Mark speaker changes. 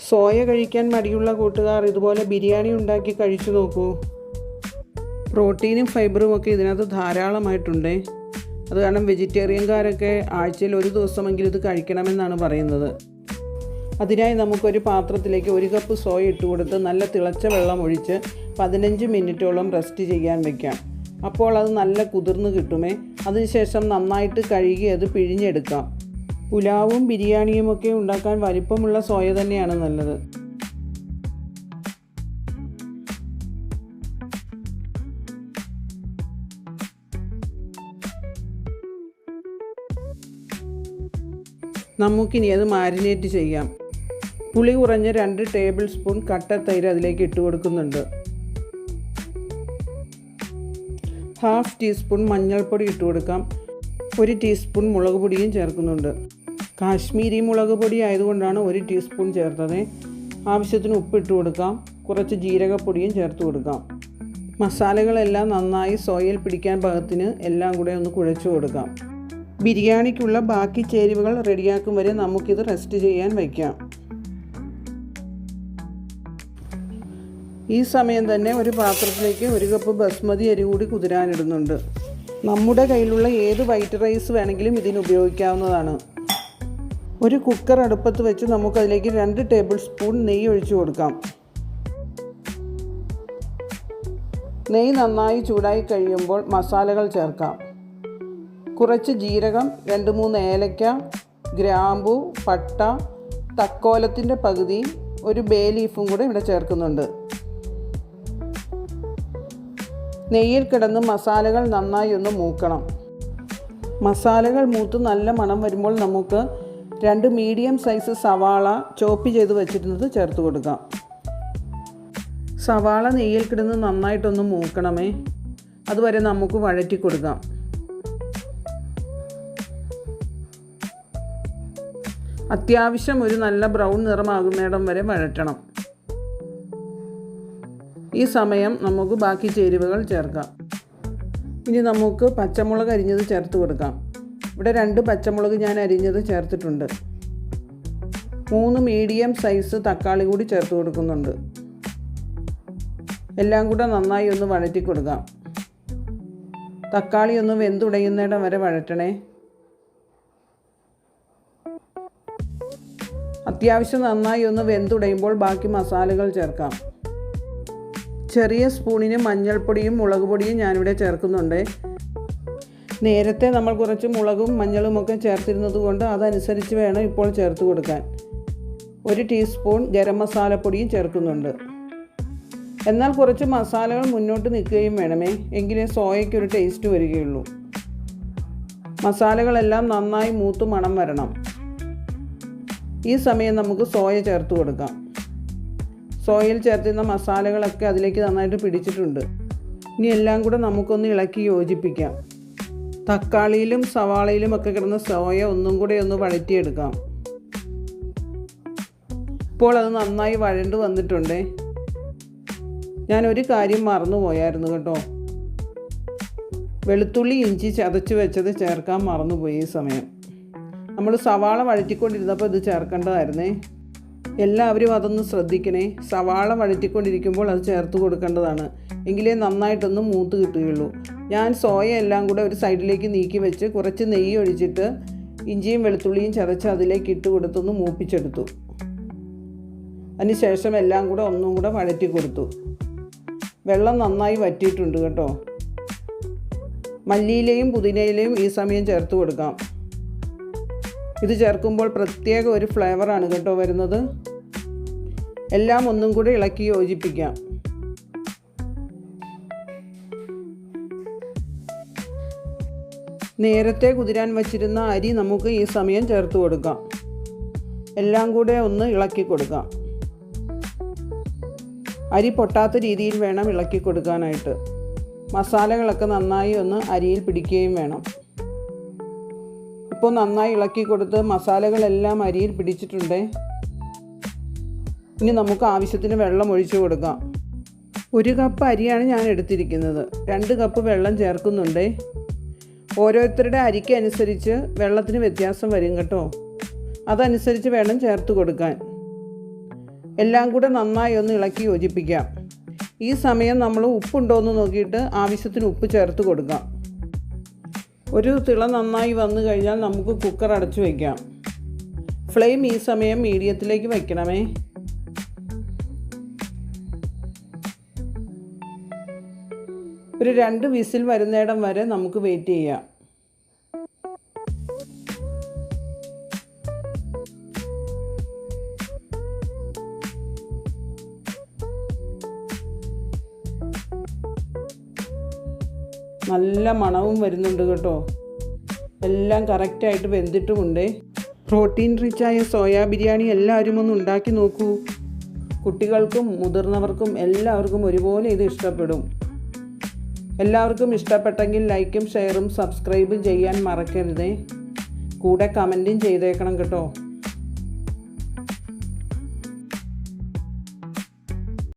Speaker 1: Soya കഴിക്കാൻ മടിയുള്ള കൂട്ടുകാർ ഇതുപോലെ ബിരിയാണി ഉണ്ടാക്കി കഴിച്ചു നോക്കൂ. പ്രോട്ടീനും ഫൈബറും ഒക്കെ ഇതിനകത്ത് ധാരാളമായിട്ടുണ്ട്. അത് കാരണം വെജിറ്റേറിയൻകാരൊക്കെ ആഴ്ചയിൽ ഒരു ദിവസമെങ്കിലും ഇത് കഴിക്കണമെന്നാണ് പറയുന്നത്. അതിനായി നമുക്കൊരു പാത്രത്തിലേക്ക് 1 കപ്പ് സോയ ഇട്ട് കൊടുത്ത് നല്ല തിളച്ച വെള്ളം ഒഴിച്ച് 15 മിനിറ്റോളം റെസ്റ്റ് ചെയ്യാൻ വയ്ക്കാം. അപ്പോൾ അത് നല്ല കുതിർന്ന് കിട്ടുമേ. അതിനുശേഷം നന്നായിട്ട് കഴുകി അത് പിഴിഞ്ഞെടുക്കാം. പുലാവും ബിരിയാണിയുമൊക്കെ ഉണ്ടാക്കാൻ വലിപ്പമുള്ള സോയ തന്നെയാണ് നല്ലത്. നമുക്കിനി അത് മാരിനേറ്റ് ചെയ്യാം. പുളി കുറഞ്ഞ 2 ടേബിൾ സ്പൂൺ കട്ട തൈര് അതിലേക്ക് ഇട്ട് കൊടുക്കുന്നുണ്ട്. 1/2 ടീസ്പൂൺ മഞ്ഞൾപ്പൊടി ഇട്ട് കൊടുക്കാം. 1 ടീസ്പൂൺ മുളക് പൊടിയും ചേർക്കുന്നുണ്ട്. കാശ്മീരി മുളക് പൊടി ആയതുകൊണ്ടാണ് 1 ടീസ്പൂൺ ചേർത്തത്. ആവശ്യത്തിന് ഉപ്പ് ഇട്ട് കൊടുക്കാം. കുറച്ച് ജീരകപ്പൊടിയും ചേർത്ത് കൊടുക്കാം. മസാലകളെല്ലാം നന്നായി സോയയിൽ പിടിക്കാൻ പാകത്തിന് എല്ലാം കൂടെ ഒന്ന് കുഴച്ചു കൊടുക്കാം. ബിരിയാണിക്കുള്ള ബാക്കി ചേരുവകൾ റെഡിയാക്കും വരെ നമുക്കിത് റെസ്റ്റ് ചെയ്യാൻ വയ്ക്കാം. ഈ സമയം തന്നെ ഒരു പാത്രത്തിലേക്ക് 1 കപ്പ് ബസ്മതി അരി കൂടി കുതിരാനിടുന്നുണ്ട്. നമ്മുടെ കയ്യിലുള്ള ഏത് വൈറ്റ് റൈസ് വേണമെങ്കിലും ഇതിന് ഉപയോഗിക്കാവുന്നതാണ്. ഒരു കുക്കർ അടുപ്പത്ത് വെച്ച് നമുക്കതിലേക്ക് 2 ടേബിൾ സ്പൂൺ നെയ്യ് ഒഴിച്ചു കൊടുക്കാം. നെയ്യ് നന്നായി ചൂടായി കഴിയുമ്പോൾ മസാലകൾ ചേർക്കാം. കുറച്ച് ജീരകം, 2-3 ഏലക്ക, ഗ്രാമ്പു, പട്ട, തക്കോലത്തിൻ്റെ പകുതി, ഒരു ബേ ലീഫും കൂടെ ഇവിടെ ചേർക്കുന്നുണ്ട്. നെയ്യിൽ കിടന്ന് മസാലകൾ നന്നായി ഒന്ന് മൂക്കണം. മസാലകൾ മൂത്ത് നല്ല മണം വരുമ്പോൾ നമുക്ക് 2 മീഡിയം സൈസ് സവാള ചോപ്പ് ചെയ്ത് വെച്ചിരുന്നത് ചേർത്ത് കൊടുക്കാം. സവാള നെയ്യിൽ കിടന്ന് നന്നായിട്ടൊന്ന് മൂക്കണമേ. അതുവരെ നമുക്ക് വഴറ്റി കൊടുക്കാം. അത്യാവശ്യം ഒരു നല്ല ബ്രൗൺ നിറമാകുന്നിടം വരെ വഴറ്റണം. ഈ സമയം നമുക്ക് ബാക്കി ചേരുവകൾ ചേർക്കാം. ഇനി നമുക്ക് പച്ചമുളക് അരിഞ്ഞത് ചേർത്ത് കൊടുക്കാം. ഇവിടെ 2 പച്ചമുളക് ഞാൻ അരിഞ്ഞത് ചേർത്തിട്ടുണ്ട്. 3 മീഡിയം സൈസ് തക്കാളി കൂടി ചേർത്ത് കൊടുക്കുന്നുണ്ട്. എല്ലാം കൂടെ നന്നായി ഒന്ന് വഴറ്റി കൊടുക്കാം. തക്കാളി ഒന്ന് വെന്തുടയുന്നിടം വരെ വഴറ്റണേ. അത്യാവശ്യം നന്നായി ഒന്ന് വെന്തുടയുമ്പോൾ ബാക്കി മസാലകൾ ചേർക്കാം. ചെറിയ സ്പൂണിന് മഞ്ഞൾപ്പൊടിയും മുളക് പൊടിയും ഞാനിവിടെ ചേർക്കുന്നുണ്ട്. നേരത്തെ നമ്മൾ കുറച്ച് മുളകും മഞ്ഞളുമൊക്കെ ചേർത്തിരുന്നത് കൊണ്ട് അതനുസരിച്ച് വേണം ഇപ്പോൾ ചേർത്ത് കൊടുക്കാൻ. 1 ടീസ്പൂൺ ഗരം മസാലപ്പൊടിയും ചേർക്കുന്നുണ്ട്. എന്നാൽ കുറച്ച് മസാലകൾ മുന്നോട്ട് നിൽക്കുകയും വേണമേ, എങ്കിലേ സോയയ്ക്കൊരു ടേസ്റ്റ് വരികയുള്ളൂ. മസാലകളെല്ലാം നന്നായി മൂത്ത് മണം വരണം. ഈ സമയം നമുക്ക് സോയ ചേർത്ത് കൊടുക്കാം. സോയയിൽ ചേർത്തിരുന്ന മസാലകളൊക്കെ അതിലേക്ക് നന്നായിട്ട് പിടിച്ചിട്ടുണ്ട്. ഇനി എല്ലാം കൂടെ നമുക്കൊന്ന് ഇളക്കി യോജിപ്പിക്കാം. തക്കാളിയിലും സവാളയിലും ഒക്കെ കിടന്ന സോയ ഒന്നും കൂടെ ഒന്ന് വഴറ്റിയെടുക്കാം. ഇപ്പോൾ അത് നന്നായി വഴണ്ട് വന്നിട്ടുണ്ട്. ഞാനൊരു കാര്യം മറന്നു പോയായിരുന്നു കേട്ടോ. വെളുത്തുള്ളി ഇഞ്ചി ചതച്ച് വെച്ചത് ചേർക്കാൻ മറന്നുപോയി. ഈ സമയം നമ്മൾ സവാള വഴറ്റിക്കൊണ്ടിരുന്നപ്പോൾ ഇത് ചേർക്കേണ്ടതായിരുന്നേ. എല്ലാവരും അതൊന്ന് ശ്രദ്ധിക്കണേ. സവാള വഴറ്റിക്കൊണ്ടിരിക്കുമ്പോൾ അത് ചേർത്ത് കൊടുക്കേണ്ടതാണ്. എങ്കിലേ നന്നായിട്ടൊന്ന് മൂത്ത് കിട്ടുകയുള്ളൂ. ഞാൻ സോയ എല്ലാം കൂടെ ഒരു സൈഡിലേക്ക് നീക്കി വെച്ച് കുറച്ച് നെയ്യ് ഒഴിച്ചിട്ട് ഇഞ്ചിയും വെളുത്തുള്ളിയും ചതച്ച് അതിലേക്ക് ഇട്ട് കൊടുത്തൊന്ന് മൂപ്പിച്ചെടുത്തു. അതിനുശേഷം എല്ലാം കൂടെ ഒന്നും കൂടെ വഴറ്റി കൊടുത്തു. വെള്ളം നന്നായി വറ്റിയിട്ടുണ്ട് കേട്ടോ. മല്ലിയിലയും പുതിനയിലയും ഈ സമയം ചേർത്ത് കൊടുക്കാം. ഇത് ചേർക്കുമ്പോൾ പ്രത്യേക ഒരു ഫ്ലേവറാണ് കേട്ടോ വരുന്നത്. എല്ലാം ഒന്നും കൂടി ഇളക്കി യോജിപ്പിക്കാം. നേരത്തെ കുതിരാൻ വച്ചിരുന്ന അരി നമുക്ക് ഈ സമയം ചേർത്ത് കൊടുക്കാം. എല്ലാം കൂടെ ഒന്ന് ഇളക്കി കൊടുക്കാം. അരി പൊട്ടാത്ത രീതിയിൽ വേണം ഇളക്കി കൊടുക്കാനായിട്ട്. മസാലകളൊക്കെ നന്നായി ഒന്ന് അരിയിൽ പിടിക്കുകയും വേണം. ഇപ്പോൾ നന്നായി ഇളക്കി കൊടുത്ത് മസാലകളെല്ലാം അരിയിൽ പിടിച്ചിട്ടുണ്ട്. ഇനി നമുക്ക് ആവശ്യത്തിന് വെള്ളം ഒഴിച്ചു കൊടുക്കാം. 1 കപ്പ് അരിയാണ് ഞാൻ എടുത്തിരിക്കുന്നത്. 2 കപ്പ് വെള്ളം ചേർക്കുന്നുണ്ട്. ഓരോരുത്തരുടെ അരിക്ക് അനുസരിച്ച് വെള്ളത്തിന് വ്യത്യാസം വരും കേട്ടോ. അതനുസരിച്ച് വേണം ചേർത്ത് കൊടുക്കാൻ. എല്ലാം കൂടെ നന്നായി ഒന്ന് ഇളക്കി യോജിപ്പിക്കാം. ഈ സമയം നമ്മൾ ഉപ്പുണ്ടോ എന്ന് നോക്കിയിട്ട് ആവശ്യത്തിന് ഉപ്പ് ചേർത്ത് കൊടുക്കാം. ഒരു തിള നന്നായി വന്നു കഴിഞ്ഞാൽ നമുക്ക് കുക്കർ അടച്ചു വയ്ക്കാം. ഫ്ലെയിം ഈ സമയം മീഡിയത്തിലേക്ക് വയ്ക്കണമേ. ഒരു 2 വിസിൽ വരുന്നിടം വരെ നമുക്ക് വെയിറ്റ് ചെയ്യാം. നല്ല മണവും വരുന്നുണ്ട് കേട്ടോ. എല്ലാം കറക്റ്റായിട്ട് വെന്തിട്ടുമുണ്ട്. പ്രോട്ടീൻ റിച്ചായ സോയാ ബിരിയാണി എല്ലാവരും ഒന്ന് ഉണ്ടാക്കി നോക്കൂ. കുട്ടികൾക്കും മുതിർന്നവർക്കും എല്ലാവർക്കും ഒരുപോലെ ഇത് ഇഷ്ടപ്പെടും. എല്ലാവർക്കും ഇഷ്ടപ്പെട്ടെങ്കിൽ ലൈക്കും ഷെയറും സബ്സ്ക്രൈബും ചെയ്യാൻ മറക്കരുതേ. കൂടെ കമൻറ്റും ചെയ്തേക്കണം കേട്ടോ.